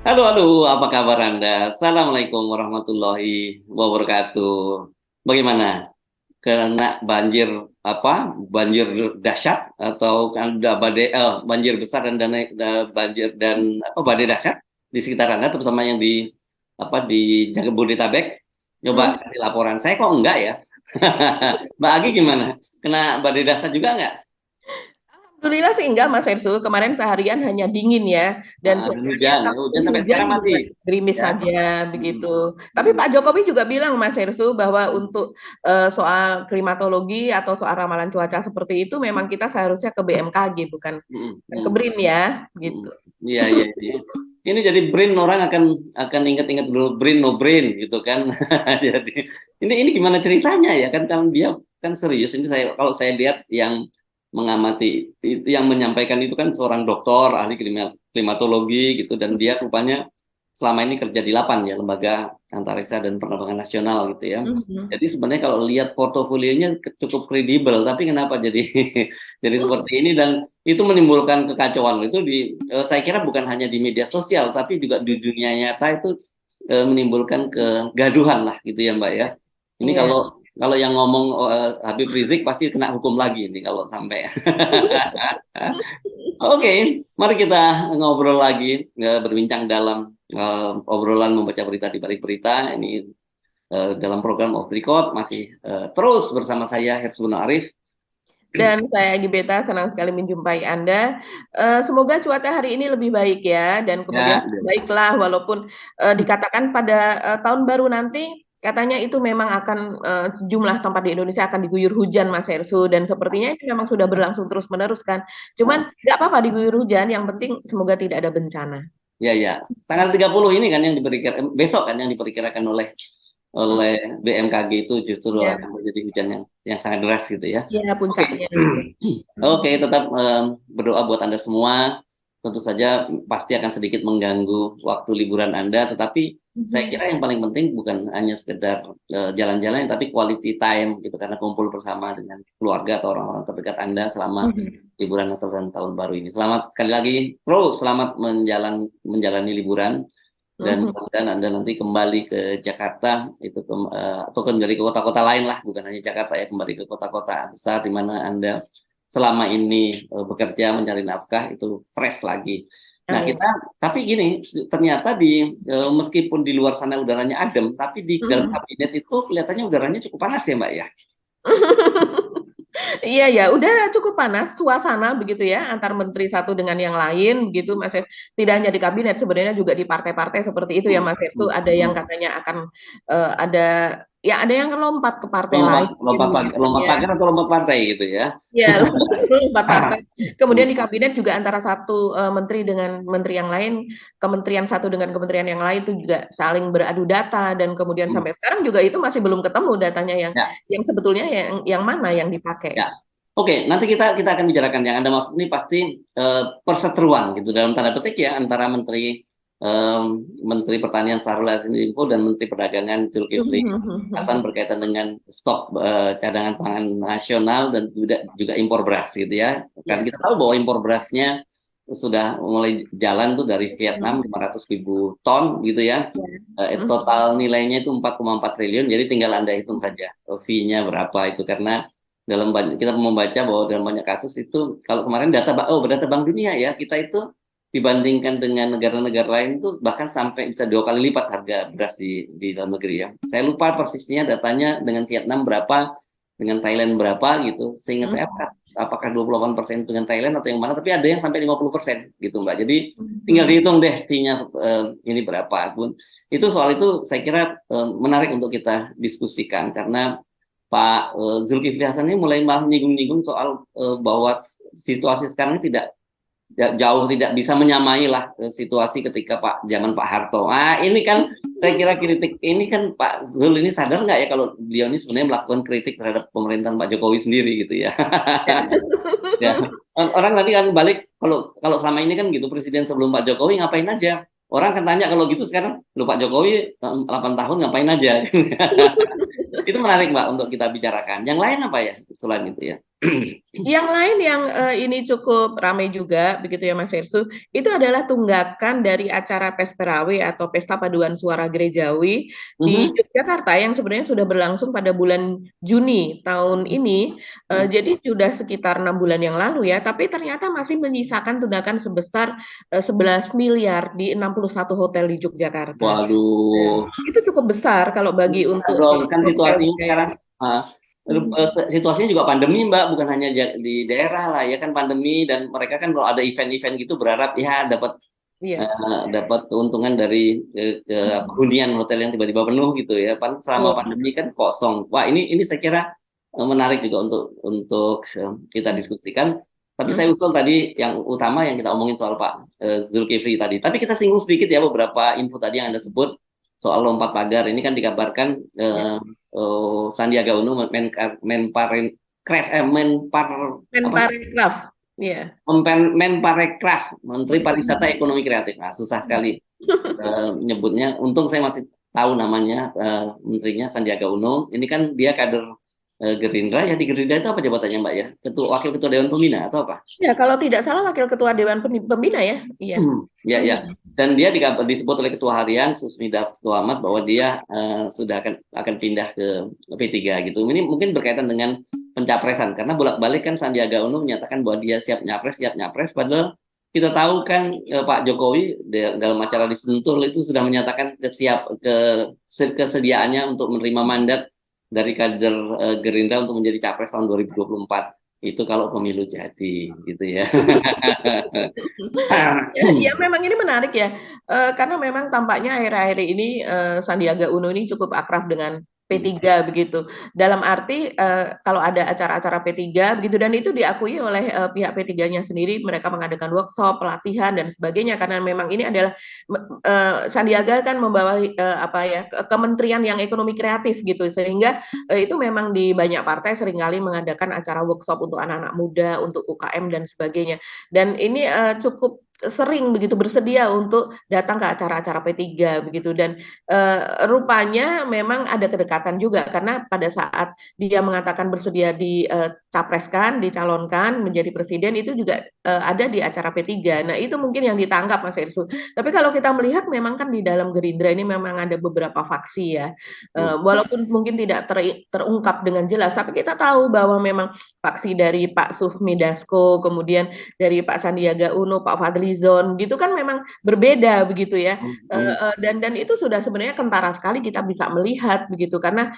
Halo, halo, apa kabar Anda? Assalamualaikum warahmatullahi wabarakatuh. Bagaimana? Kena banjir apa? Banjir dahsyat atau kan ada badai banjir besar dan banjir dan apa badai dahsyat di sekitar Anda, terutama yang di apa di Jabodetabek? Hmm. Coba kasih laporan. Saya kok enggak ya? Mbak Agi gimana? Kena badai dahsyat juga enggak? Alhamdulillah sih enggak Mas Ersu. Kemarin seharian hanya dingin ya dan Dan cuacanya hujan, kalaupun hujan sampai hujan sekarang juga masih. gerimis Ya. saja Mm, begitu. Tapi mm, Pak Jokowi juga bilang Mas Ersu bahwa mm, untuk soal klimatologi atau soal ramalan cuaca seperti itu memang kita seharusnya ke BMKG bukan mm, ke mm. BRIN ya Mm. gitu. Iya, iya, iya. Ini jadi brain orang akan ingat-ingat dulu brain no brain gitu kan. Jadi ini gimana ceritanya ya kan kan dia kan serius ini kalau saya lihat yang mengamati yang menyampaikan itu kan seorang dokter ahli klimatologi gitu dan dia rupanya selama ini kerja di Lapan ya lembaga antariksa dan penerbangan nasional gitu ya. Mhm. Jadi sebenarnya kalau lihat portofolionya cukup kredibel tapi kenapa jadi jadi seperti ini dan itu menimbulkan kekacauan itu saya kira bukan hanya di media sosial tapi juga di dunia nyata itu menimbulkan kegaduhan lah gitu ya Mbak ya. Ini Iya. kalau yang ngomong Habib Rizik pasti kena hukum lagi ini kalau sampai. Oke, mari kita ngobrol lagi berbincang dalam obrolan membaca berita di balik berita ini dalam program Off the Record masih terus bersama saya Hersuna Arif. Dan saya Gibeta senang sekali menjumpai Anda. Semoga cuaca hari ini lebih baik ya, dan kemudian Ya, baiklah walaupun dikatakan pada tahun baru nanti katanya itu memang akan sejumlah tempat di Indonesia akan diguyur hujan Mas Hersu dan sepertinya ini memang sudah berlangsung terus-menerus kan. Cuman nggak apa-apa diguyur hujan, yang penting semoga tidak ada bencana. ya, ya. Tanggal 30 ini kan yang diperkirakan besok kan yang diperkirakan oleh Hmm, BMKG itu justru ya, akan terjadi hujan yang sangat deras gitu ya. ya Oke. puncaknya. Oke, tetap berdoa buat Anda semua. Tentu saja pasti akan sedikit mengganggu waktu liburan Anda, tetapi saya Mhm. kira yang paling penting bukan hanya sekedar jalan-jalan, tapi quality time gitu karena kumpul bersama dengan keluarga atau orang-orang terdekat Anda selama Mhm. liburan Natal dan Tahun Baru ini. Selamat sekali lagi, terus selamat menjalani liburan dan Mhm. mudah-mudahan Anda nanti kembali ke Jakarta itu atau kembali ke kota-kota lain lah, bukan hanya Jakarta ya, kembali ke kota-kota besar di mana Anda selama ini bekerja mencari nafkah itu fresh lagi. Nah, Amin. tapi gini, ternyata meskipun di luar sana udaranya adem, tapi di dalam Mhm. kabinet itu kelihatannya udaranya cukup panas ya, Mbak ya. Iya ya, udah cukup panas suasana begitu ya antar menteri satu dengan yang lain begitu Mas Hers. Tidak hanya di kabinet sebenarnya juga di partai-partai seperti itu ya Hmm, Mas Hersu. hmm, Ada yang hmm. katanya akan ada ya ada yang lompat ke partai Lompat, lain lompat, begitu lompat ya. pagar atau lompat partai gitu ya. Ya, lompat partai. Hmm, Kemudian di kabinet juga antara satu menteri dengan menteri yang lain, kementerian satu dengan kementerian yang lain itu juga saling beradu data dan kemudian hmm. sampai sekarang juga itu masih belum ketemu datanya Ya, yang sebetulnya yang mana yang dipakai. ya. Oke, nanti kita akan bicarakan yang Anda maksud ini pasti perseteruan gitu dalam tanda petik ya antara Menteri Pertanian Syahrul Yassin Limpo dan Menteri Perdagangan Zulkifli Hasan berkaitan dengan stok cadangan pangan nasional dan juga impor beras gitu ya. Kan Ya. kita tahu bahwa impor berasnya sudah mulai jalan tuh dari Vietnam 500.000 ton gitu ya. Total nilainya itu 4,4 triliun, jadi tinggal Anda hitung saja fee-nya berapa itu karena kita membaca bahwa dalam banyak kasus itu kalau kemarin data Bank Dunia ya kita itu dibandingkan dengan negara-negara lain itu bahkan sampai bisa 2 kali lipat harga beras di dalam negeri ya. Saya lupa persisnya datanya dengan Vietnam berapa, dengan Thailand berapa gitu. Seingat saya apakah 28% dengan Thailand atau yang mana, tapi ada yang sampai 50% gitu Mbak. Jadi tinggal dihitung deh fee-nya ini berapa pun. Itu soal itu saya kira menarik untuk kita diskusikan karena Pak Zulkifli Hasan ini mulai malah nyinggung-nyinggung soal bahwa situasi sekarang ini jauh tidak bisa menyamai lah situasi ketika zaman Pak Harto. Ah ini kan saya kira kritik ini kan Pak Zul ini sadar nggak ya kalau beliau ini sebenarnya melakukan kritik terhadap pemerintahan Pak Jokowi sendiri gitu ya. Ya orang nanti kan balik kalau kalau selama ini kan gitu presiden sebelum Pak Jokowi ngapain aja. Orang kan tanya kalau gitu sekarang, lu Pak Jokowi 8 tahun ngapain aja? Itu menarik Mbak untuk kita bicarakan. Yang lain apa ya selain itu ya? Yang lain yang ini cukup ramai juga, begitu ya Mas Hersu, itu adalah tunggakan dari acara Pesperawe atau Pesta Paduan Suara Gerejawi di Mhm. Yogyakarta yang sebenarnya sudah berlangsung pada bulan Juni tahun ini. Jadi sudah sekitar 6 bulan yang lalu ya, tapi ternyata masih menyisakan tunggakan sebesar 11 miliar di 61 hotel di Yogyakarta. Waduh, Itu cukup besar kalau bagi untuk dong kan situasinya hotel-hotel. sekarang uh, situasinya juga pandemi Mbak, bukan hanya di daerah lah ya kan pandemi dan mereka kan kalau ada event-event gitu berharap ya Iya. dapat keuntungan dari hunian hotel yang tiba-tiba penuh gitu ya. Selama Betul. pandemi kan kosong. Wah ini saya kira menarik juga untuk kita diskusikan. Tapi saya usul tadi yang utama yang kita omongin soal Pak Zulkifli tadi. Tapi kita singgung sedikit ya beberapa info tadi yang Anda sebut soal lompat pagar. Ini kan dikabarkan Ya. Sandiaga Uno Menparekraf apa Menparekraf. Iya. Menparekraf, Menteri Pariwisata Ekonomi Kreatif. Nah, susah sekali nyebutnya. Untung saya masih tahu namanya menterinya Sandiaga Uno. Ini kan dia kader Gerindra. Ya di Gerindra itu apa jabatannya Mbak ya? Wakil Ketua Dewan Pembina atau apa? Ya, kalau tidak salah Wakil Ketua Dewan Pembina ya. Iya. Ya, ya. Dan dia disebut oleh Ketua Harian Susmida Ketua Ahmad bahwa dia sudah akan pindah ke P3 gitu. Ini mungkin berkaitan dengan pencapresan karena bolak-balik kan Sandiaga Uno menyatakan bahwa dia siap nyapres padahal kita tahu kan Pak Jokowi dalam acara di Sentul itu sudah menyatakan kesediaannya untuk menerima mandat dari kader Gerindra untuk menjadi capres tahun 2024. Itu kalau pemilu jadi gitu ya. Ya, ya memang ini menarik ya, karena memang tampaknya akhir-akhir ini Sandiaga Uno ini cukup akrab dengan P3 begitu. Dalam arti kalau ada acara-acara P3 begitu dan itu diakui oleh pihak P3-nya sendiri, mereka mengadakan workshop, pelatihan dan sebagainya karena memang ini adalah Sandiaga kan membawa apa ya kementerian yang ekonomi kreatif gitu sehingga itu memang di banyak partai seringkali mengadakan acara workshop untuk anak-anak muda, untuk UKM dan sebagainya. Dan ini cukup sering begitu bersedia untuk datang ke acara-acara P3 begitu dan rupanya memang ada kedekatan juga karena pada saat dia mengatakan bersedia dicapreskan, dicalonkan menjadi presiden itu juga ada di acara P3. Nah, itu mungkin yang ditangkap Mas Ersu. Tapi kalau kita melihat memang kan di dalam Gerindra ini memang ada beberapa faksi ya. Walaupun mungkin tidak terungkap dengan jelas, tapi kita tahu bahwa memang faksi dari Pak Sufmi Dasko, kemudian dari Pak Sandiaga Uno, Pak Fadlizon, gitu kan memang berbeda begitu ya. Dan itu sudah sebenarnya kentara sekali kita bisa melihat begitu karena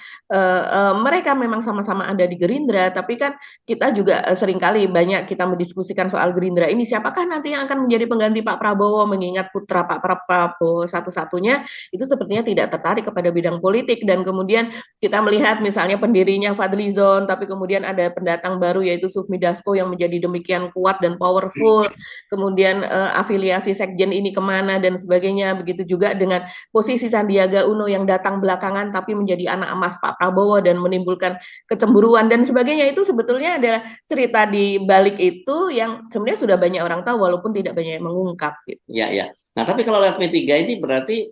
mereka memang sama-sama ada di Gerindra, tapi kan kita juga seringkali banyak kita mendiskusikan soal Gerindra ini siapakah nanti yang akan menjadi pengganti Pak Prabowo mengingat putra Pak Prabowo satu-satunya itu sepertinya tidak tertarik kepada bidang politik dan kemudian kita melihat misalnya pendirinya Fadlizon tapi kemudian ada pendatang baru yaitu Sufmi Dasko yang menjadi demikian kuat dan powerful kemudian afiliasi sekjen ini kemana dan sebagainya begitu juga dengan posisi Sandiaga Uno yang datang belakangan tapi menjadi anak emas Pak Prabowo dan menimbulkan kecemburuan dan sebagainya itu sebetulnya adalah cerita di balik itu yang sebenarnya sudah banyak orang tahu walaupun tidak banyak yang mengungkap gitu. Ya, ya. Nah, tapi kalau lihat P3 ini berarti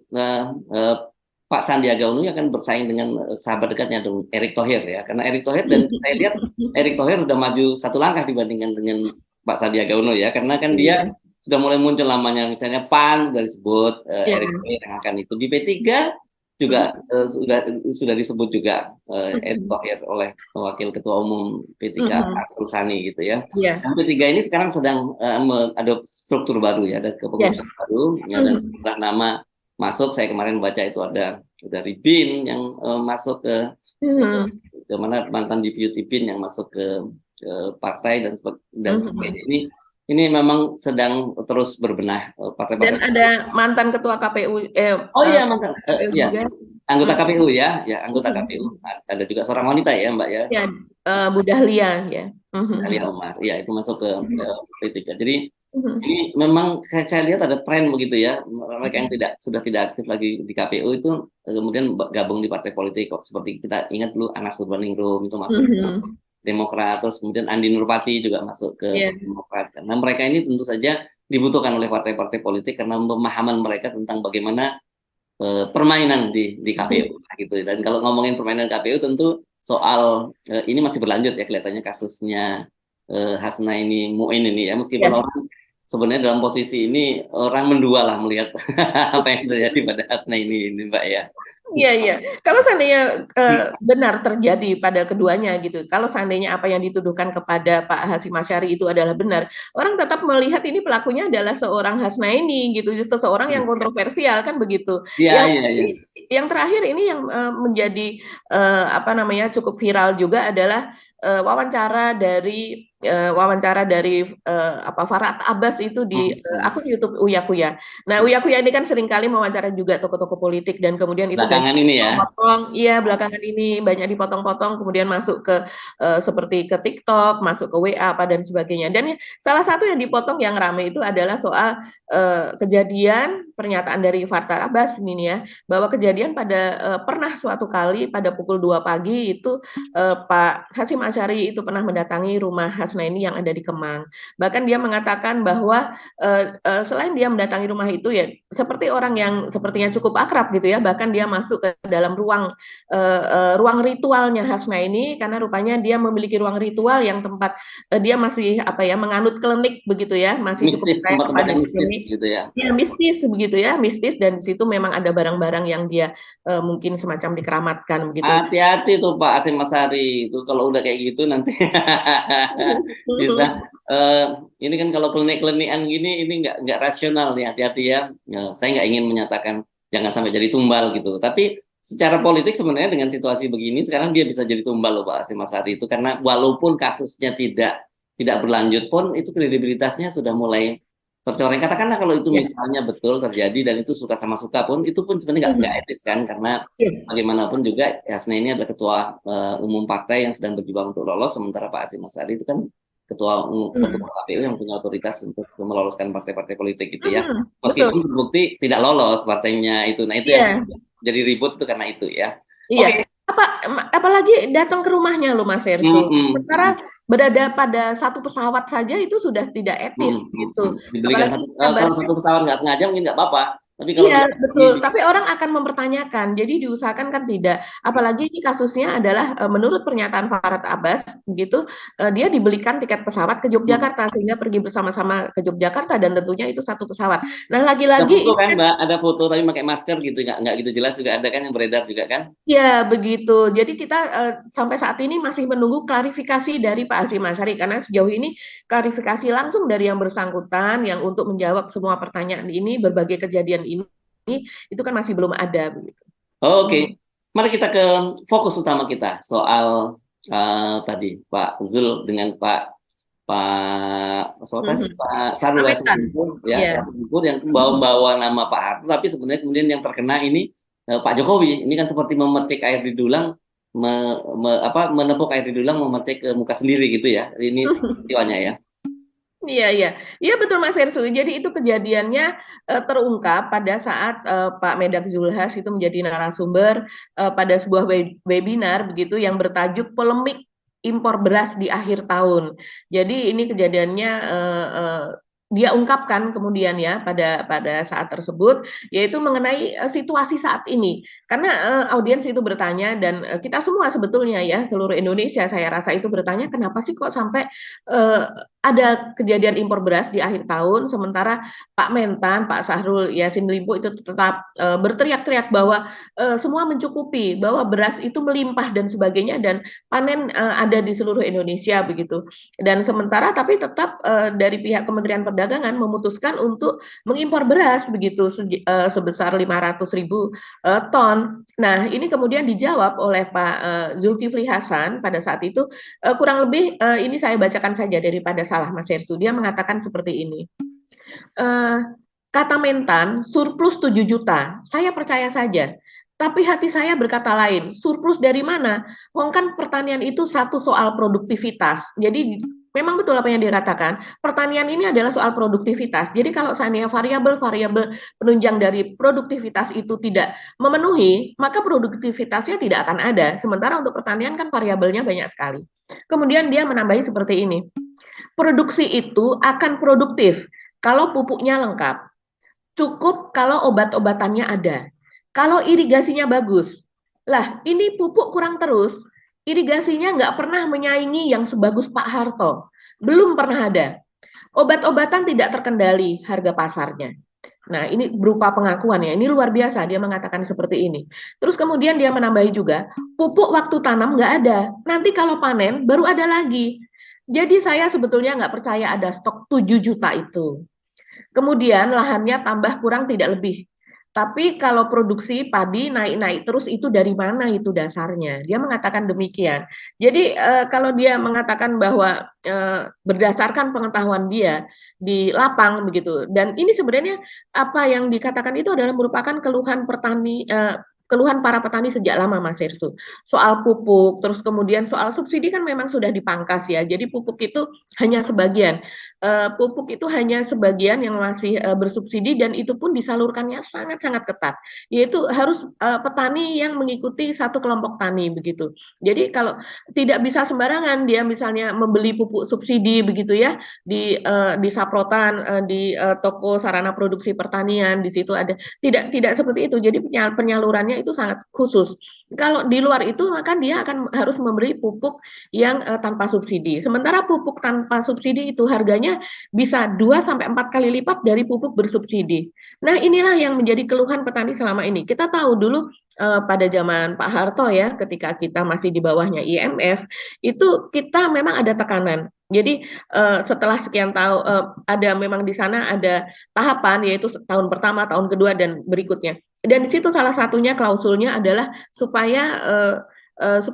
Pak Sandiaga Uno akan bersaing dengan sahabat dekatnya dong, Erick Thohir ya. Karena Erick Thohir dan saya lihat Erick Thohir udah maju satu langkah dibandingkan dengan Pak Sandiaga Uno ya. Karena kan dia sudah mulai muncul namanya misalnya PAN dari disebut Erick Thohir yang akan itu di P3 juga sudah disebut juga Erick Thohir oleh Wakil Ketua Umum P3 Arsul Sani gitu ya. Dan P3 ini sekarang sedang ada struktur baru ya, ada kepengurusan baru ya, dan sejumlah nama masuk. Saya kemarin baca itu ada dari BIN yang masuk ke mana mantan deputy BIN yang masuk ke partai dan sebagainya. Ini memang sedang terus berbenah partai-partai. Dan ada mantan ketua KPU. Mantan ya, anggota KPU ya, anggota KPU. Ada juga seorang wanita ya Mbak ya. Ya, Bu Dahlia ya. Dahlia Umar, ya itu masuk ke P3. Jadi ini memang saya lihat ada tren begitu ya, mereka yang sudah tidak aktif lagi di KPU itu kemudian gabung di partai politik kok. Seperti kita ingat dulu Anas Urbaningrum itu masuk ke Demokrat, terus kemudian Andi Nurpati juga masuk ke Demokrat. Nah mereka ini tentu saja dibutuhkan oleh partai-partai politik karena pemahaman mereka tentang bagaimana permainan di KPU gitu. Dan kalau ngomongin permainan KPU tentu soal ini masih berlanjut ya kelihatannya kasusnya Hasnaini Muin ini ya, meskipun Ya. orang sebenarnya dalam posisi ini orang mendua lah melihat apa yang terjadi pada Hasnaini ini Mbak ya. Iya, iya. Kalau seandainya benar terjadi pada keduanya gitu, kalau seandainya apa yang dituduhkan kepada Pak Hasyim Asyari itu adalah benar, orang tetap melihat ini pelakunya adalah seorang Hasnaini gitu, seseorang yang kontroversial kan begitu. Iya, Yang iya, iya. yang terakhir ini yang menjadi apa namanya cukup viral juga adalah wawancara dari apa Farhad Abbas itu di akun YouTube Uya Kuya. Nah, Uya Kuya ini kan seringkali mewawancara juga tokoh-tokoh politik dan kemudian itu banyak Belakangan ini ya. dipotong, iya belakangan ini banyak dipotong-potong kemudian masuk ke seperti ke TikTok, masuk ke WA apa dan sebagainya. Dan salah satu yang dipotong yang ramai itu adalah soal kejadian pernyataan dari Farhad Abbas ini ya, bahwa kejadian pada pernah suatu kali pada pukul 2 pagi itu Pak Hasyim Asyari itu pernah mendatangi rumah Hasnaini yang ada di Kemang. Bahkan dia mengatakan bahwa selain dia mendatangi rumah itu ya seperti orang yang sepertinya cukup akrab gitu ya, bahkan dia masuk ke dalam ruang ritualnya Hasnaini karena rupanya dia memiliki ruang ritual yang tempat dia masih apa ya menganut klinik begitu ya, masih cukup Mistis, percaya tempat-tempat kepada yang mistis klinik. gitu ya. Ya mistis begitu ya, mistis dan di situ memang ada barang-barang yang dia mungkin semacam dikeramatkan begitu. Hati-hati tuh Pak Hasyim Asyari itu kalau udah kayak gitu nanti bisa ini kan kalau klinik-klinikan gini ini nggak rasional nih, hati-hati ya. Saya nggak ingin menyatakan jangan sampai jadi tumbal gitu, tapi secara politik sebenarnya dengan situasi begini sekarang dia bisa jadi tumbal loh Pak Hasyim Asyari itu, karena walaupun kasusnya tidak berlanjut pun itu kredibilitasnya sudah mulai tercoreng. Katakanlah kalau itu Ya. misalnya betul terjadi dan itu suka sama suka pun itu pun sebenarnya nggak etis kan, karena bagaimanapun juga Hasna ini adalah ketua umum partai yang sedang berjuang untuk lolos, sementara Pak Hasyim Asyari itu kan ketua KPU yang punya otoritas untuk meloloskan partai-partai politik gitu ya. Meskipun Betul. terbukti tidak lolos partainya itu. Nah, itu yang jadi ribut itu karena itu ya. Iya. Apalagi datang ke rumahnya loh Mas Ersu. Sementara berada pada satu pesawat saja itu sudah tidak etis gitu. Diberikan Apalagi kalau satu pesawat nggak sengaja mungkin nggak apa-apa. Tapi kalau iya betul, tapi orang akan mempertanyakan, jadi diusahakan kan tidak. Apalagi ini kasusnya adalah menurut pernyataan Farhad Abbas, begitu dia dibelikan tiket pesawat ke Yogyakarta sehingga pergi bersama-sama ke Yogyakarta dan tentunya itu satu pesawat. Nah ada lagi-lagi foto kan Mbak, ada foto tapi pakai masker gitu, nggak gitu jelas juga ada kan yang beredar juga kan? ya begitu. Jadi kita sampai saat ini masih menunggu klarifikasi dari Pak Hasyim Asyari karena sejauh ini klarifikasi langsung dari yang bersangkutan yang untuk menjawab semua pertanyaan ini, berbagai kejadian ini itu kan masih belum ada begitu. Oke. Mari kita ke fokus utama kita soal tadi Pak Zul dengan Pak Syahrul Yassin Limpo ya, yang bawa nama Pak Harto, tapi sebenarnya kemudian yang terkena ini Pak Jokowi. Ini kan seperti memetik air di dulang, menepuk air di dulang, memetik ke muka sendiri gitu ya. Ini peristiwanya ya. Iya, iya. Iya betul Mas Ersu. Jadi itu kejadiannya terungkap pada saat Pak Medak Zulhas itu menjadi narasumber pada sebuah webinar begitu yang bertajuk polemik impor beras di akhir tahun. Jadi ini kejadiannya dia ungkapkan kemudian ya pada saat tersebut yaitu mengenai situasi saat ini karena audiens itu bertanya dan kita semua sebetulnya ya seluruh Indonesia saya rasa itu bertanya kenapa sih kok sampai ada kejadian impor beras di akhir tahun sementara Pak Mentan Pak Syahrul Yassin Limpo itu tetap berteriak-teriak bahwa semua mencukupi bahwa beras itu melimpah dan sebagainya dan panen ada di seluruh Indonesia begitu dan sementara tapi tetap dari pihak Kementerian Perdagangan memutuskan untuk mengimpor beras begitu sebesar 500.000 ton. Nah, ini kemudian dijawab oleh Pak Zulkifli Hasan pada saat itu kurang lebih ini saya bacakan saja daripada salah Mas Hersu. Dia mengatakan seperti ini. Kata Mentan, surplus 7 juta. Saya percaya saja. Tapi hati saya berkata lain, surplus dari mana? Wong kan pertanian itu satu soal produktivitas. Jadi memang betul apa yang dia katakan. Pertanian ini adalah soal produktivitas. Jadi kalau seandainya variabel-variabel penunjang dari produktivitas itu tidak memenuhi, maka produktivitasnya tidak akan ada. Sementara untuk pertanian kan variabelnya banyak sekali. Kemudian dia menambahi seperti ini. Produksi itu akan produktif kalau pupuknya lengkap. Cukup kalau obat-obatannya ada. Kalau irigasinya bagus. Lah, ini pupuk kurang terus. irigasinya nggak pernah menyaingi yang sebagus Pak Harto. Belum pernah ada. Obat-obatan tidak terkendali harga pasarnya. Nah, ini berupa pengakuan ya. Ini luar biasa dia mengatakan seperti ini. Terus kemudian dia menambahi juga, pupuk waktu tanam nggak ada. Nanti kalau panen baru ada lagi. Jadi saya sebetulnya nggak percaya ada stok 7 juta itu. Kemudian lahannya tambah kurang tidak lebih. Tapi kalau produksi padi naik-naik terus itu dari mana itu dasarnya? Dia mengatakan demikian. Jadi kalau dia mengatakan bahwa berdasarkan pengetahuan dia di lapang begitu. Dan ini sebenarnya apa yang dikatakan itu adalah merupakan keluhan petani keluhan para petani sejak lama Mas Hersu. Soal pupuk, terus kemudian soal subsidi kan memang sudah dipangkas ya. Jadi pupuk itu hanya sebagian. Pupuk itu hanya sebagian yang masih bersubsidi dan itu pun disalurkannya sangat-sangat ketat. Yaitu harus petani yang mengikuti satu kelompok tani begitu. Jadi kalau tidak bisa sembarangan dia misalnya membeli pupuk subsidi begitu ya di Saprotan, di toko sarana produksi pertanian di situ ada tidak seperti itu. Jadi penyalurannya itu sangat khusus. Kalau di luar itu maka dia akan harus memberi pupuk yang tanpa subsidi. Sementara pupuk tanpa subsidi itu harganya bisa 2 sampai 4 kali lipat dari pupuk bersubsidi. Nah, inilah yang menjadi keluhan petani selama ini. Kita tahu dulu pada zaman Pak Harto ya, ketika kita masih di bawahnya IMF, itu kita memang ada tekanan. Jadi setelah sekian tahun ada memang di sana ada tahapan yaitu tahun pertama, tahun kedua dan berikutnya. Dan di situ salah satunya klausulnya adalah supaya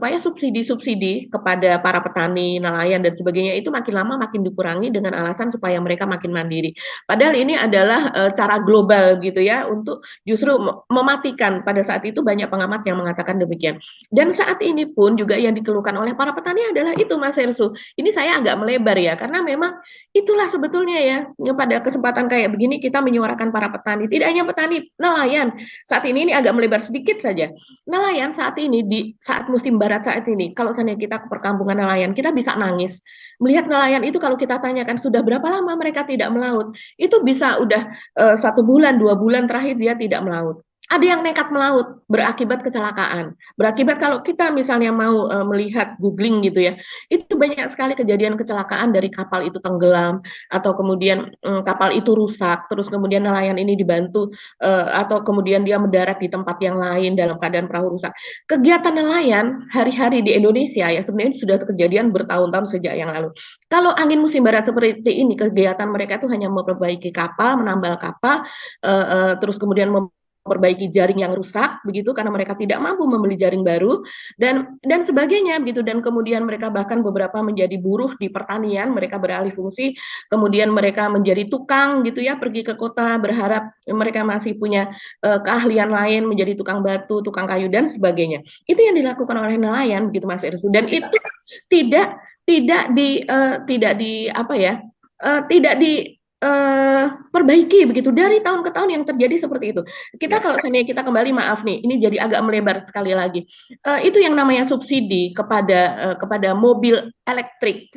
subsidi-subsidi kepada para petani, nelayan dan sebagainya itu makin lama makin dikurangi dengan alasan supaya mereka makin mandiri. Padahal ini adalah cara global gitu ya untuk justru mematikan. Pada saat itu banyak pengamat yang mengatakan demikian. Dan saat ini pun juga yang dikeluhkan oleh para petani adalah itu Mas Hersu. Ini saya agak melebar ya karena memang itulah sebetulnya ya pada kesempatan kayak begini kita menyuarakan para petani. Tidak hanya petani, nelayan. Saat ini agak melebar sedikit saja. Nelayan saat ini di saat musim barat saat ini, kalau seandainya kita ke perkampungan nelayan, kita bisa nangis. Melihat nelayan itu kalau kita tanyakan sudah berapa lama mereka tidak melaut, itu bisa udah 1 bulan, 2 bulan terakhir dia tidak melaut. Ada yang nekat melaut berakibat kecelakaan. Berakibat kalau kita misalnya mau melihat googling gitu ya, itu banyak sekali kejadian kecelakaan dari kapal itu tenggelam atau kemudian kapal itu rusak, terus kemudian nelayan ini dibantu atau kemudian dia mendarat di tempat yang lain dalam keadaan perahu rusak. Kegiatan nelayan hari-hari di Indonesia ya sebenarnya sudah kejadian bertahun-tahun sejak yang lalu. Kalau angin musim barat seperti ini, kegiatan mereka itu hanya memperbaiki kapal, menambal kapal, terus kemudian memperbaiki jaring yang rusak begitu karena mereka tidak mampu membeli jaring baru dan sebagainya begitu dan kemudian mereka bahkan beberapa menjadi buruh di pertanian, mereka beralih fungsi, kemudian mereka menjadi tukang gitu ya, pergi ke kota berharap mereka masih punya keahlian lain menjadi tukang batu, tukang kayu dan sebagainya. Itu yang dilakukan oleh nelayan begitu Mas Irsu dan itu tidak tidak di apa ya tidak di perbaiki begitu dari tahun ke tahun yang terjadi seperti itu. Kita kalau seandainya kita kembali maaf nih, ini jadi agak melebar sekali lagi. Itu yang namanya subsidi kepada mobil elektrik,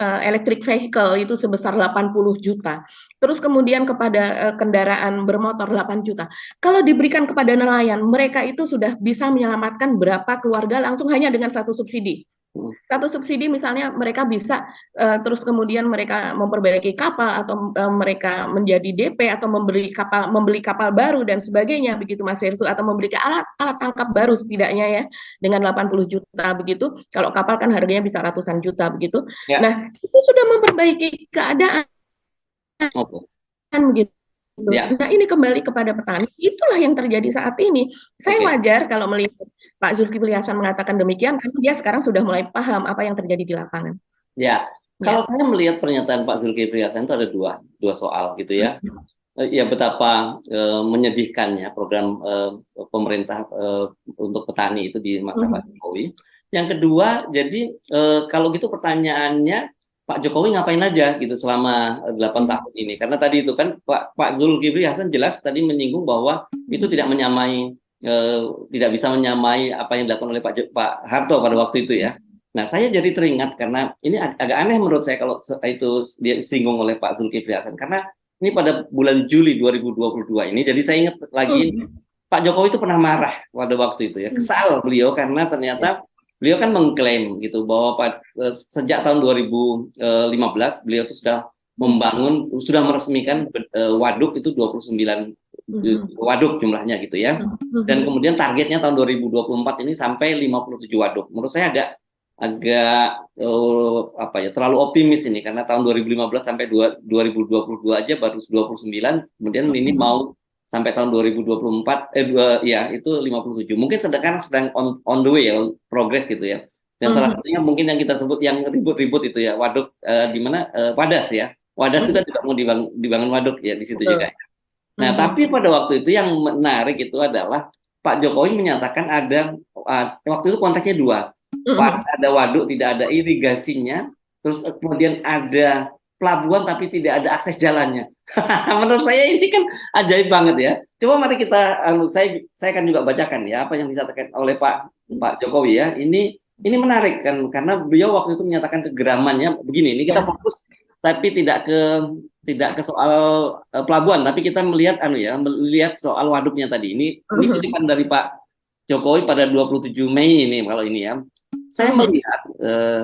electric vehicle itu sebesar 80 juta. Terus kemudian kepada kendaraan bermotor 8 juta. Kalau diberikan kepada nelayan, mereka itu sudah bisa menyelamatkan berapa keluarga langsung hanya dengan satu subsidi. Satu subsidi misalnya mereka bisa terus kemudian mereka memperbaiki kapal atau mereka menjadi DP atau membeli kapal baru dan sebagainya begitu Mas Hersu atau membeli alat tangkap baru setidaknya ya dengan 80 juta begitu. Kalau kapal kan harganya bisa ratusan juta begitu. Ya. Nah, itu sudah memperbaiki keadaan begitu. Ya. Nah ini kembali kepada petani, itulah yang terjadi saat ini. Saya wajar kalau melihat Pak Zulkifli Hasan mengatakan demikian, karena dia sekarang sudah mulai paham apa yang terjadi di lapangan. Ya, kalau saya melihat pernyataan Pak Zulkifli Hasan itu ada dua soal gitu ya. Ya betapa menyedihkannya program pemerintah untuk petani itu di masa Pak Jokowi. Yang kedua, jadi kalau gitu pertanyaannya, Pak Jokowi ngapain aja gitu selama 8 tahun ini? Karena tadi itu kan Pak Zulkifli Hasan jelas tadi menyinggung bahwa itu tidak bisa menyamai apa yang dilakukan oleh Pak Harto pada waktu itu ya. Nah, saya jadi teringat karena ini agak aneh menurut saya kalau itu disinggung oleh Pak Zulkifli Hasan karena ini pada bulan Juli 2022 ini. Jadi saya ingat lagi Pak Jokowi itu pernah marah pada waktu itu ya, kesal beliau karena ternyata beliau kan mengklaim gitu bahwa sejak tahun 2015 beliau itu sudah sudah meresmikan waduk itu 29 waduk jumlahnya gitu ya. Dan kemudian targetnya tahun 2024 ini sampai 57 waduk. Menurut saya agak terlalu optimis ini, karena tahun 2015 sampai 2022 aja baru 29, kemudian ini mau sampai tahun 2024 itu 57. Mungkin sedang on the way ya, progress gitu ya. Dan salah satunya mungkin yang kita sebut yang ribut-ribut itu ya, waduk di mana Wadas ya. Wadas kita juga mau dibangun waduk ya di situ juga. Nah, tapi pada waktu itu yang menarik itu adalah Pak Jokowi menyatakan waktu itu konteksnya dua. Ada waduk tidak ada irigasinya, terus kemudian ada pelabuhan tapi tidak ada akses jalannya. Menurut saya ini kan ajaib banget ya. Coba mari kita, saya akan juga bacakan ya apa yang disampaikan oleh Pak Jokowi ya. Ini menarik kan, karena beliau waktu itu menyatakan kegeramannya begini. Ini kita fokus tapi tidak ke soal pelabuhan, tapi kita melihat melihat soal waduknya tadi. Ini kutipan dari Pak Jokowi pada 27 Mei ini kalau ini ya. Saya melihat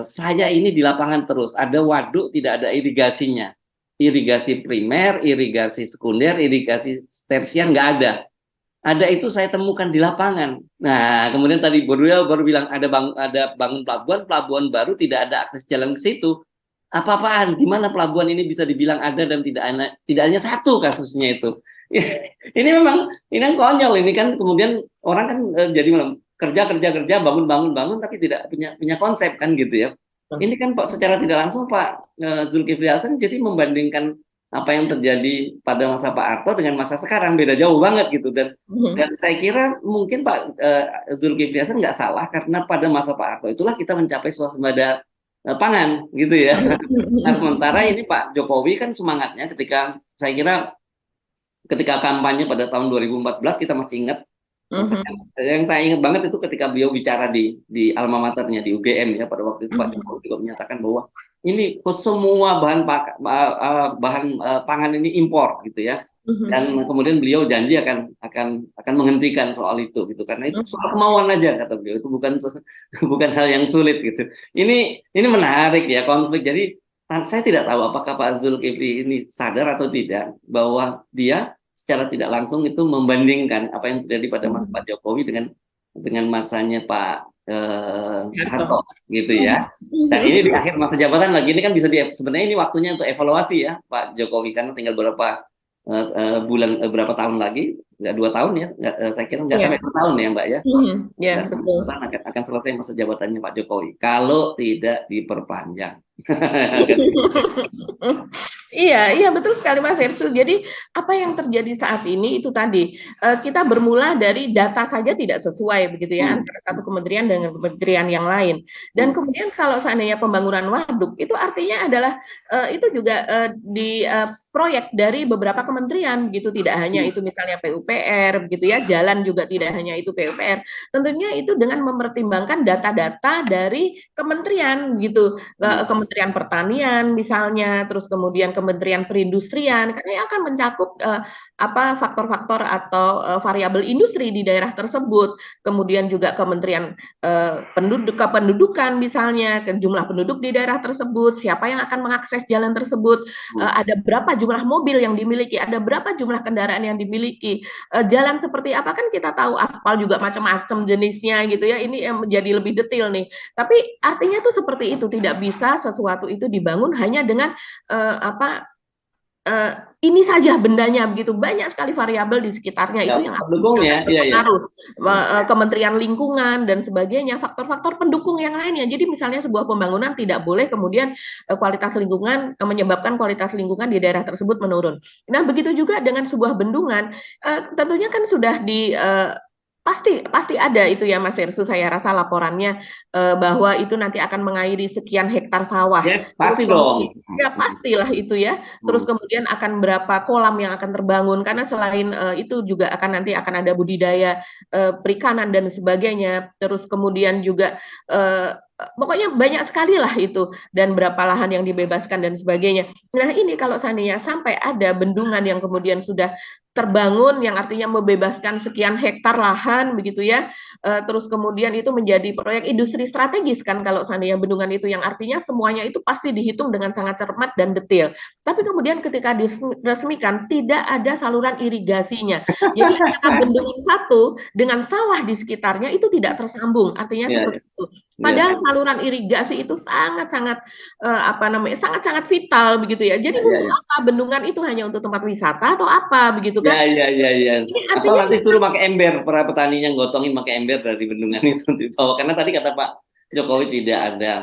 saya ini di lapangan terus, ada waduk tidak ada irigasinya. Irigasi primer, irigasi sekunder, irigasi tersier nggak ada. Ada itu saya temukan di lapangan. Nah, kemudian tadi baru bilang ada bangun pelabuhan baru tidak ada akses jalan ke situ. Apa-apaan, di mana pelabuhan ini bisa dibilang ada dan tidak hanya satu kasusnya itu. Ini memang konyol ini kan, kemudian orang kan jadi kerja bangun tapi tidak punya konsep kan gitu ya. Ini kan Pak secara tidak langsung Pak Zulkifli Hasan jadi membandingkan apa yang terjadi pada masa Pak Harto dengan masa sekarang, beda jauh banget gitu. Dan saya kira mungkin Pak Zulkifli Hasan nggak salah, karena pada masa Pak Harto itulah kita mencapai swasembada pangan gitu ya. Nah, sementara ini Pak Jokowi kan semangatnya saya kira ketika kampanye pada tahun 2014 kita masih ingat. Yang saya ingat banget itu ketika beliau bicara di alma maternya di UGM ya, pada waktu itu Pak Jokowi juga menyatakan bahwa ini semua bahan pangan ini impor gitu ya. Dan kemudian beliau janji akan menghentikan soal itu gitu, karena itu soal kemauan aja kata beliau, itu bukan hal yang sulit gitu. Ini menarik ya, konflik. Jadi saya tidak tahu apakah Pak Zulkifli ini sadar atau tidak bahwa dia secara tidak langsung itu membandingkan apa yang terjadi pada masa Pak Jokowi dengan masanya Pak Harto gitu ya. Dan ini di akhir masa jabatan lagi, ini kan sebenarnya ini waktunya untuk evaluasi ya Pak Jokowi, karena tinggal berapa tahun lagi, nggak 2 tahun ya, saya kira nggak sampai 2 tahun ya Mbak ya. Betul. Akan selesai masa jabatannya Pak Jokowi kalau tidak diperpanjang. Iya betul sekali Mas Hersul. Jadi apa yang terjadi saat ini itu tadi kita bermula dari data saja tidak sesuai begitu ya, antara satu kementerian dengan kementerian yang lain. Dan kemudian kalau seandainya pembangunan waduk itu artinya adalah itu juga di proyek dari beberapa kementerian gitu, tidak hanya itu misalnya PUPR begitu ya, jalan juga tidak hanya itu PUPR. Tentunya itu dengan mempertimbangkan data-data dari kementerian gitu, Kementerian Pertanian misalnya, terus kemudian Kementerian Perindustrian, karena akan mencakup faktor-faktor atau variabel industri di daerah tersebut. Kemudian juga Kementerian Kependudukan misalnya, jumlah penduduk di daerah tersebut, siapa yang akan mengakses jalan tersebut, ada berapa jumlah mobil yang dimiliki, ada berapa jumlah kendaraan yang dimiliki, jalan seperti apa, kan kita tahu aspal juga macam-macam jenisnya gitu ya. Ini yang menjadi lebih detail nih. Tapi artinya tuh seperti itu, tidak bisa sesuatu itu dibangun hanya dengan ini saja bendanya begitu, banyak sekali variabel di sekitarnya itu yang berpengaruh. Kementerian Lingkungan dan sebagainya, faktor-faktor pendukung yang lainnya. Jadi misalnya sebuah pembangunan tidak boleh kemudian menyebabkan kualitas lingkungan di daerah tersebut menurun. Nah, begitu juga dengan sebuah bendungan, tentunya kan sudah pasti ada itu ya Mas Hersu, saya rasa laporannya bahwa itu nanti akan mengairi sekian hektar sawah. Yes, pasti dong. Ya pastilah itu ya. Terus kemudian akan berapa kolam yang akan terbangun, karena selain itu juga nanti akan ada budidaya perikanan dan sebagainya. Terus kemudian juga pokoknya banyak sekali lah itu, dan berapa lahan yang dibebaskan dan sebagainya. Nah ini kalau seandainya sampai ada bendungan yang kemudian sudah terbangun, yang artinya membebaskan sekian hektar lahan begitu ya, terus kemudian itu menjadi proyek industri strategis kan kalau seandainya bendungan itu, yang artinya semuanya itu pasti dihitung dengan sangat cermat dan detail. Tapi kemudian ketika diresmikan tidak ada saluran irigasinya. Jadi antara bendungan satu dengan sawah di sekitarnya itu tidak tersambung, artinya Ya, seperti itu. ya, Padahal saluran irigasi itu sangat-sangat apa namanya, sangat-sangat vital begitu ya. Jadi ya, untuk ya. apa bendungan itu, hanya untuk tempat wisata atau apa begitu Ya, kan? ya, ya, ya. Ini Atau artinya nanti suruh pakai ember, para petaninya gotongin pakai ember dari bendungan itu untuk dibawa. Karena tadi kata Pak Jokowi tidak ada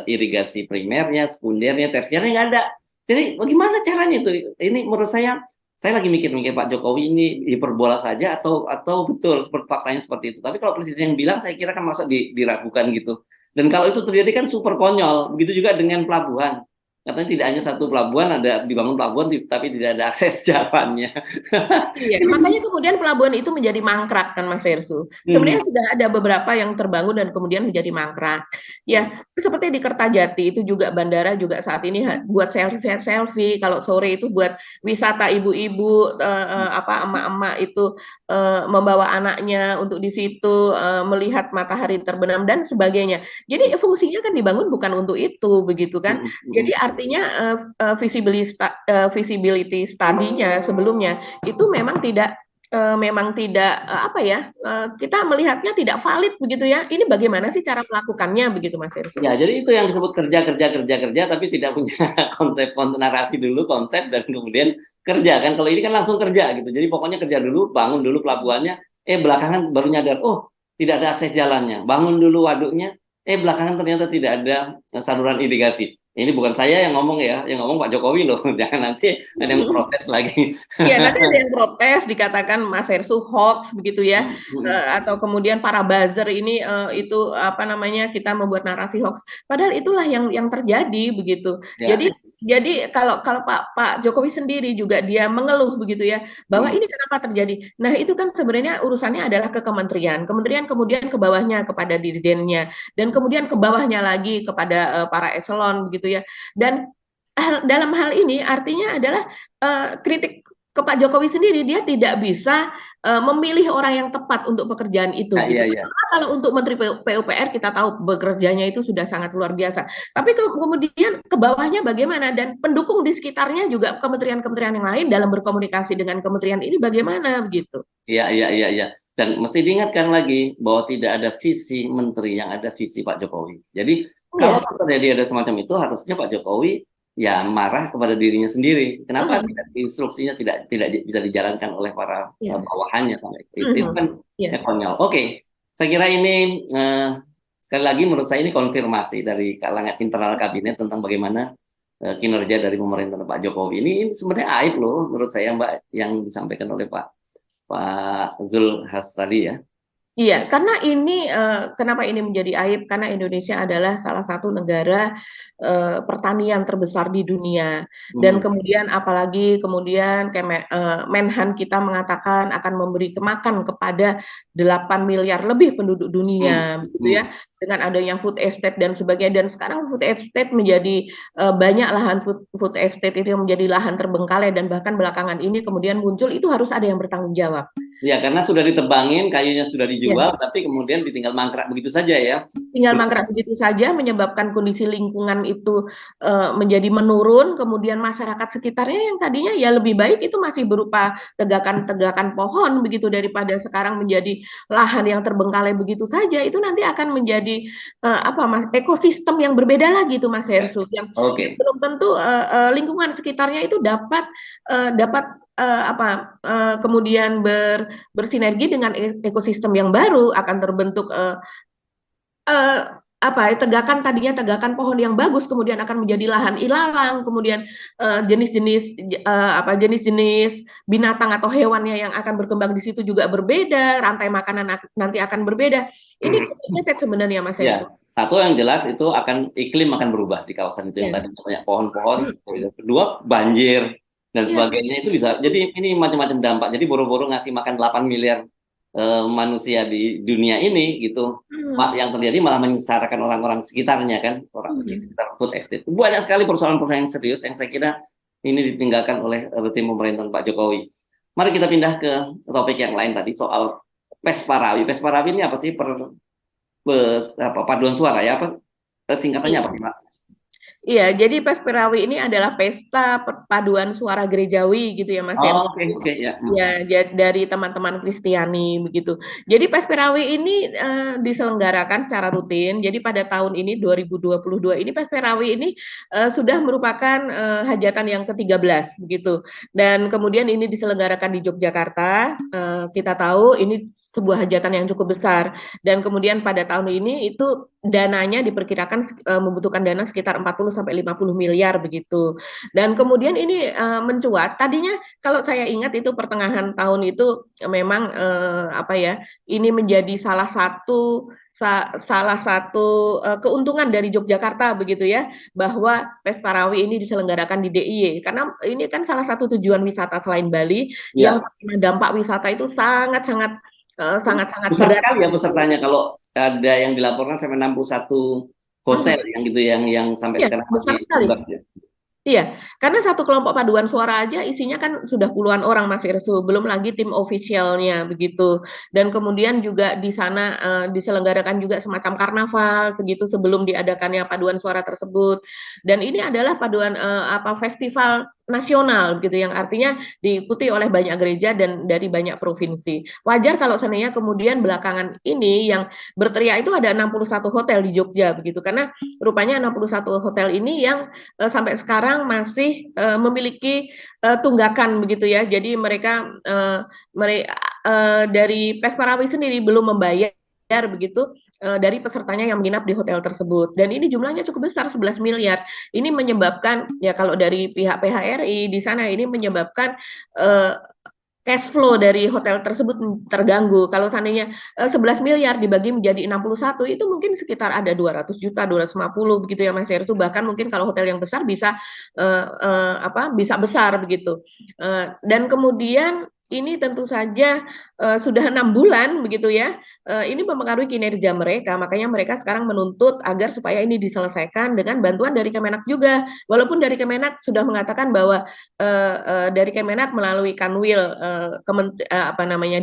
irigasi primernya, sekundernya, tersiernya nggak ada. Jadi bagaimana caranya itu? Ini menurut saya lagi mikir-mikir Pak Jokowi ini hiperbola saja atau betul seperti faktanya seperti itu. Tapi kalau presiden yang bilang, saya kira kan masa diragukan gitu. Dan kalau itu terjadi kan super konyol. Begitu juga dengan pelabuhan. Katanya tidak hanya satu pelabuhan, ada dibangun pelabuhan tapi tidak ada akses jalannya. iya, makanya kemudian pelabuhan itu menjadi mangkrak kan Mas Hersu. Sebenarnya Hmm. sudah ada beberapa yang terbangun dan kemudian menjadi mangkrak. Ya, seperti di Kertajati itu juga bandara juga saat ini buat selfie, kalau sore itu buat wisata ibu-ibu, apa emak-emak itu membawa anaknya untuk di situ melihat matahari terbenam dan sebagainya. Jadi fungsinya kan dibangun bukan untuk itu begitu kan. Jadi artinya visibility study-nya sebelumnya itu memang tidak apa ya, kita melihatnya tidak valid begitu ya. Ini bagaimana sih cara melakukannya begitu Mas Hersu? Ya, jadi itu yang disebut kerja, kerja, kerja, kerja, tapi tidak punya konsep narasi dulu, konsep, dan kemudian kerja kan. Kalau ini kan langsung kerja gitu. Jadi pokoknya kerja dulu, bangun dulu pelabuhannya, belakangan baru nyadar, oh tidak ada akses jalannya. Bangun dulu waduknya, belakangan ternyata tidak ada saluran irigasi. Ini bukan saya yang ngomong ya, yang ngomong Pak Jokowi loh. Jangan nanti ada yang protes lagi. Ya, nanti ada yang protes dikatakan Mas Hersu hoax begitu ya, atau kemudian para buzzer ini itu apa namanya, kita membuat narasi hoax. Padahal itulah yang terjadi begitu. Ya, Jadi kalau kalau Pak Jokowi sendiri juga dia mengeluh begitu ya, bahwa ini kenapa terjadi. Nah itu kan sebenarnya urusannya adalah ke kementerian, kemudian kemudian ke bawahnya kepada dirjennya, dan kemudian ke bawahnya lagi kepada para eselon begitu ya. Dan dalam hal ini artinya adalah kritik ke Pak Jokowi sendiri, dia tidak bisa memilih orang yang tepat untuk pekerjaan itu ya, gitu. ya, ya. Kalau untuk Menteri PUPR kita tahu bekerjanya itu sudah sangat luar biasa. Tapi kemudian ke bawahnya bagaimana, dan pendukung di sekitarnya juga kementerian-kementerian yang lain dalam berkomunikasi dengan kementerian ini bagaimana begitu. Iya, iya, iya, iya. Dan mesti diingatkan lagi bahwa tidak ada visi menteri, yang ada visi Pak Jokowi. Jadi kalau Iya. terjadi ada semacam itu, harusnya Pak Jokowi ya marah kepada dirinya sendiri. Kenapa Mhm. instruksinya tidak bisa dijalankan oleh para Iya. bawahannya sampai itu Mhm. kan Iya. konyol. Oke, saya kira ini sekali lagi menurut saya ini konfirmasi dari kalangan internal kabinet tentang bagaimana kinerja dari pemerintahan Pak Jokowi. Ini sebenarnya aib loh menurut saya Mbak, yang disampaikan oleh Pak Zul Has tadi ya. Iya, karena ini kenapa ini menjadi aib? Karena Indonesia adalah salah satu negara pertanian terbesar di dunia, dan Hmm. kemudian apalagi kemudian Menhan kita mengatakan akan memberi makan kepada 8 miliar lebih penduduk Hmm. dunia, gitu Hmm. ya, dengan adanya food estate dan sebagainya. Dan sekarang food estate menjadi banyak lahan food estate itu yang menjadi lahan terbengkalai, dan bahkan belakangan ini kemudian muncul, itu harus ada yang bertanggung jawab. Ya, karena sudah ditebangin, kayunya sudah Ya. dijual, tapi kemudian ditinggal mangkrak begitu saja ya. Tinggal mangkrak begitu saja, menyebabkan kondisi lingkungan itu menjadi menurun, kemudian masyarakat sekitarnya yang tadinya ya lebih baik itu masih berupa tegakan-tegakan pohon begitu, daripada sekarang menjadi lahan yang terbengkalai begitu saja, itu nanti akan menjadi apa Mas, ekosistem yang berbeda lagi tuh Mas Yes. Hersu, yang Oke. belum tentu lingkungan sekitarnya itu dapat kemudian bersinergi dengan ekosistem yang baru, akan terbentuk tegakan, tadinya tegakan pohon yang bagus kemudian akan menjadi lahan ilalang, kemudian jenis-jenis binatang atau hewannya yang akan berkembang di situ juga berbeda, rantai makanan nanti akan berbeda. Ini complicated sebenarnya Mas Ya, Hersu. satu yang jelas itu iklim akan berubah di kawasan itu yang Ya. tadi banyak pohon-pohon. Kedua, banjir dan Ya. sebagainya itu bisa. Jadi ini macam-macam dampak. Jadi boro-boro ngasih makan 8 miliar manusia di dunia ini gitu. Yang terjadi malah menyengsarakan orang-orang sekitarnya kan, orang di sekitar food estate. Banyak sekali persoalan-persoalan yang serius yang saya kira ini ditinggalkan oleh rezim pemerintahan Pak Jokowi. Mari kita pindah ke topik yang lain tadi soal Pesparawi. Pesparawi ini apa sih? Paduan suara ya, apa singkatannya apa sih, Pak? Iya, jadi Pesperawi ini adalah pesta perpaduan suara gerejawi gitu ya Mas Oh, Hersy. oke ya. Ya, dari teman-teman Kristiani begitu. Jadi Pesperawi ini diselenggarakan secara rutin. Jadi pada tahun ini 2022 ini Pesperawi ini sudah merupakan hajatan yang ke-13 begitu. Dan kemudian ini diselenggarakan di Yogyakarta. Kita tahu ini sebuah hajatan yang cukup besar. Dan kemudian pada tahun ini itu dananya diperkirakan membutuhkan dana sekitar 40 sampai 50 miliar begitu. Dan kemudian ini mencuat. Tadinya kalau saya ingat itu pertengahan tahun itu memang apa ya, ini menjadi salah satu keuntungan dari Yogyakarta begitu ya, bahwa Pesparawi ini diselenggarakan di DIY karena ini kan salah satu tujuan wisata selain Bali yang dampak wisata itu sangat-sangat besar berat. sekali ya pesertanya. Kalau ada yang dilaporkan sampai 61 hotel yang gitu yang sampai sekarang besar masih sekali. ya. Iya, karena satu kelompok paduan suara aja isinya kan sudah puluhan orang Mas Irsu, belum lagi tim ofisialnya begitu. Dan kemudian juga di sana diselenggarakan juga semacam karnaval segitu sebelum diadakannya paduan suara tersebut. Dan ini adalah paduan festival nasional gitu yang artinya diikuti oleh banyak gereja dan dari banyak provinsi. Wajar kalau seandainya kemudian belakangan ini yang berteriak itu ada 61 hotel di Jogja begitu karena rupanya 61 hotel ini yang sampai sekarang masih memiliki tunggakan begitu ya. Jadi mereka dari Pesparawi sendiri belum membayar begitu dari pesertanya yang menginap di hotel tersebut. Dan ini jumlahnya cukup besar 11 miliar. Ini menyebabkan ya kalau dari pihak PHRI di sana ini menyebabkan cash flow dari hotel tersebut terganggu. Kalau seandainya 11 miliar dibagi menjadi 61 itu mungkin sekitar ada 200 juta, 250 begitu ya Mas Hersu. Bahkan mungkin kalau hotel yang besar bisa bisa besar begitu. Dan kemudian ini tentu saja sudah 6 bulan begitu ya. Ini mempengaruhi kinerja mereka, makanya mereka sekarang menuntut agar supaya ini diselesaikan dengan bantuan dari Kemenak juga. Walaupun dari Kemenak sudah mengatakan bahwa dari Kemenak melalui Kanwil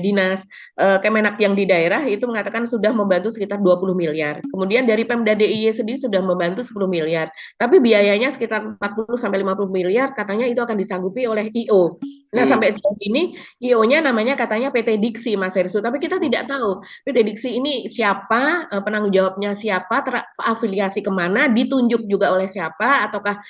dinas Kemenak yang di daerah itu mengatakan sudah membantu sekitar 20 miliar. Kemudian dari Pemda DIY sendiri sudah membantu 10 miliar. Tapi biayanya sekitar 40 sampai 50 miliar katanya itu akan disanggupi oleh IO. Nah, sampai sejauh ini IO-nya namanya katanya PT Diksi, Mas Hersu. Tapi kita tidak tahu PT Diksi ini siapa, penanggung jawabnya siapa, terafiliasi kemana, ditunjuk juga oleh siapa, ataukah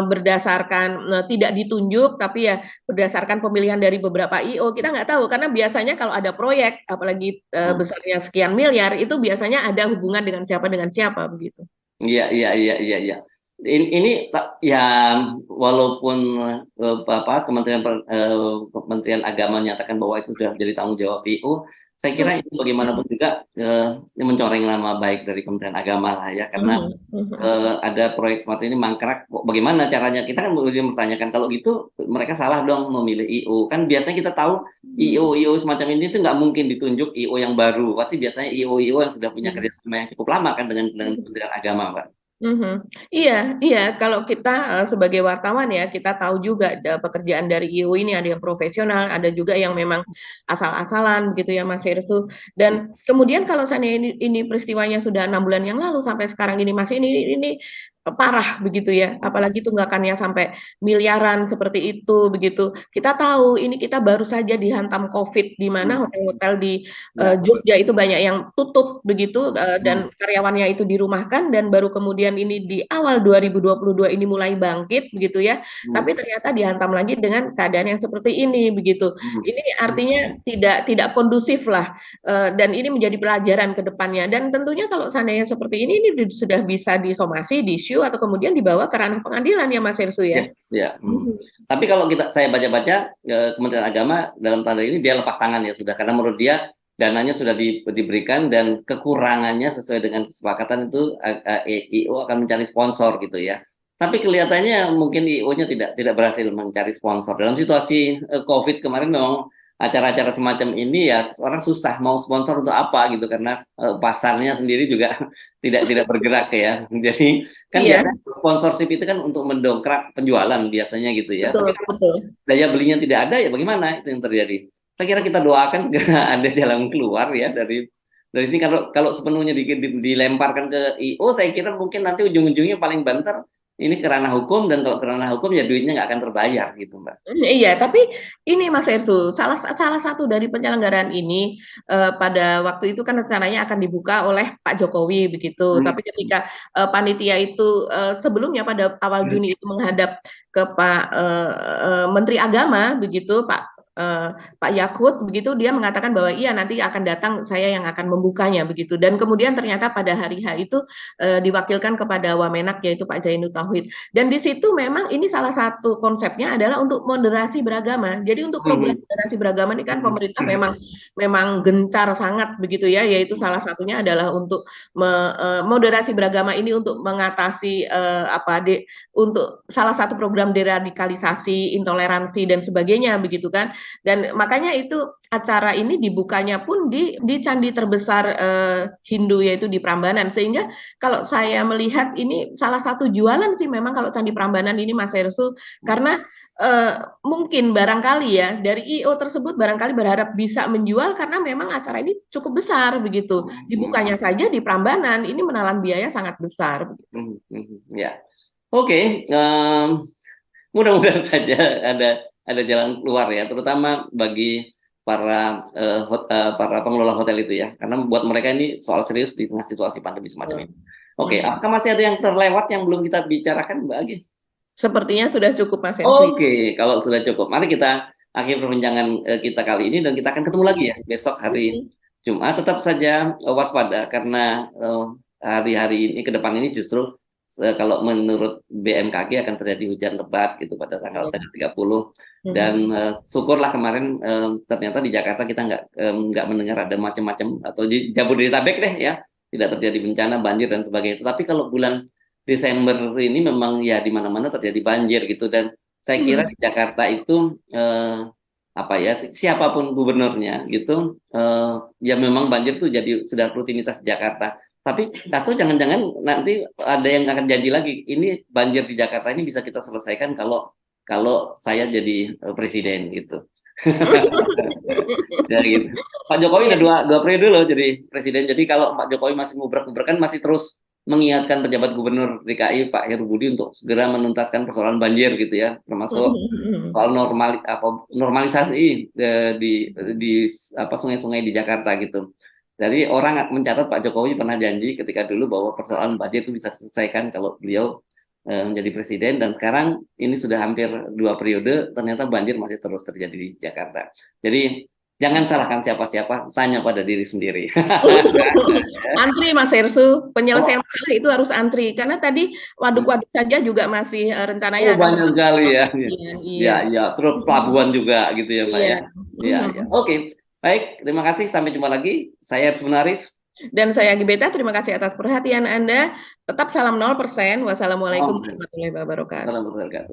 berdasarkan tidak ditunjuk, tapi ya berdasarkan pemilihan dari beberapa IO. Kita nggak tahu, karena biasanya kalau ada proyek, apalagi besarnya sekian miliar, itu biasanya ada hubungan dengan siapa begitu. Iya. Ini ya walaupun Kementerian Agama menyatakan bahwa itu sudah menjadi tanggung jawab IO, saya kira itu bagaimanapun juga mencoreng nama baik dari Kementerian Agama lah ya, karena ada proyek seperti ini mangkrak. Bagaimana caranya? Kita kan kemudian mempertanyakan kalau gitu mereka salah dong memilih IO. Kan biasanya kita tahu IO semacam ini itu nggak mungkin ditunjuk IO yang baru. Pasti biasanya IO yang sudah punya kerjasama yang cukup lama kan dengan Kementerian Agama, Mbak. Iya. Kalau kita sebagai wartawan ya, kita tahu juga pekerjaan dari IO ini ada yang profesional, ada juga yang memang asal-asalan begitu ya Mas Hersu. Dan kemudian kalau seandainya ini peristiwanya sudah 6 bulan yang lalu sampai sekarang ini masih ini parah begitu ya, apalagi tunggakannya sampai miliaran seperti itu begitu. Kita tahu ini kita baru saja dihantam COVID di mana hotel-hotel di Jogja itu banyak yang tutup begitu dan karyawannya itu dirumahkan dan baru kemudian ini di awal 2022 ini mulai bangkit begitu ya. Tapi ternyata dihantam lagi dengan keadaan yang seperti ini begitu. Ini artinya tidak kondusif lah dan ini menjadi pelajaran ke depannya dan tentunya kalau seandainya seperti ini sudah bisa disomasi, di-issue atau kemudian dibawa ke ranah pengadilan ya Mas Hersu ya. Yes, ya. Tapi kalau saya baca-baca Kementerian Agama dalam tanda ini dia lepas tangan ya sudah, karena menurut dia dananya sudah diberikan dan kekurangannya sesuai dengan kesepakatan itu IO akan mencari sponsor gitu ya. Tapi kelihatannya mungkin IO-nya tidak berhasil mencari sponsor dalam situasi COVID kemarin. Memang acara-acara semacam ini ya orang susah mau sponsor untuk apa gitu karena pasarnya sendiri juga tidak bergerak ya. Jadi kan Iya, biasanya sponsorship itu kan untuk mendongkrak penjualan biasanya gitu ya. betul, Tapi betul. daya belinya tidak ada ya bagaimana itu yang terjadi. Saya kira kita doakan segera ada jalan keluar ya dari sini kalau sepenuhnya dilemparkan ke IO saya kira mungkin nanti ujung-ujungnya paling banter ini ke ranah hukum dan kalau ke ranah hukum ya duitnya nggak akan terbayar gitu Mbak. Iya, tapi ini Mas Ersu, salah satu dari penyelenggaraan ini pada waktu itu kan rencananya akan dibuka oleh Pak Jokowi begitu. Hmm. Tapi ketika panitia itu sebelumnya pada awal Juni itu menghadap ke Pak Menteri Agama begitu, eh, Pak Yakut begitu, dia mengatakan bahwa iya nanti akan datang saya yang akan membukanya begitu. Dan kemudian ternyata pada hari H itu diwakilkan kepada Wamenak yaitu Pak Zainud Tauhid. Dan di situ memang ini salah satu konsepnya adalah untuk moderasi beragama. Jadi untuk program Hmm. moderasi beragama ini kan pemerintah Hmm. memang gencar sangat begitu ya, yaitu salah satunya adalah untuk moderasi beragama ini untuk mengatasi untuk salah satu program deradikalisasi, intoleransi dan sebagainya begitu kan. Dan makanya itu acara ini dibukanya pun di candi terbesar Hindu yaitu di Prambanan, sehingga kalau saya melihat ini salah satu jualan sih memang kalau Candi Prambanan ini Mas Hersu, karena mungkin barangkali ya dari IO tersebut barangkali berharap bisa menjual karena memang acara ini cukup besar begitu. Dibukanya saja di Prambanan ini menelan biaya sangat besar. Ya, oke. Mudah-mudahan saja ada jalan keluar ya, terutama bagi para pengelola hotel itu ya, karena buat mereka ini soal serius di tengah situasi pandemi semacam ini. Oke, apakah masih ada yang terlewat yang belum kita bicarakan, Mbak Agi? Sepertinya sudah cukup Mas Hersu. Oke, kalau sudah cukup, mari kita akhiri perbincangan kita kali ini dan kita akan ketemu lagi ya besok hari Jumat. Tetap saja waspada karena hari-hari ini ke depan ini justru kalau menurut BMKG akan terjadi hujan lebat gitu pada tanggal 30 dan syukurlah kemarin ternyata di Jakarta kita nggak mendengar ada macam-macam atau di Jabodetabek deh ya tidak terjadi bencana banjir dan sebagainya. Tapi kalau bulan Desember ini memang ya di mana-mana terjadi banjir gitu dan saya kira di Jakarta itu apa ya siapapun gubernurnya gitu ya memang banjir tuh jadi sudah rutinitas di Jakarta. Tapi atau jangan-jangan nanti ada yang akan janji lagi ini banjir di Jakarta ini bisa kita selesaikan kalau saya jadi presiden gitu. Ya gitu. Pak Jokowi udah dua periode loh jadi presiden. Jadi kalau Pak Jokowi masih ngubrak-ngubrak kan masih terus mengingatkan pejabat gubernur DKI Pak Heru Budi untuk segera menuntaskan persoalan banjir gitu ya, termasuk soal normalisasi di sungai-sungai di Jakarta gitu. Jadi orang mencatat Pak Jokowi pernah janji ketika dulu bahwa persoalan banjir itu bisa diselesaikan kalau beliau menjadi presiden dan sekarang ini sudah hampir 2 periode ternyata banjir masih terus terjadi di Jakarta. Jadi jangan salahkan siapa-siapa, tanya pada diri sendiri. Antri Mas Hersu, penyelesaian masalah itu harus antri karena tadi waduk-waduk saja juga masih rencananya akan banyak sekali ya. Iya. Ya, terus pelabuhan juga gitu ya, Mbak ya. Iya. Ya. Oke. Baik, terima kasih sampai jumpa lagi. Saya Arsman Arif. Dan saya Gibeta, terima kasih atas perhatian Anda. Tetap salam 0%. Wassalamualaikum warahmatullahi wabarakatuh. Salam berkah.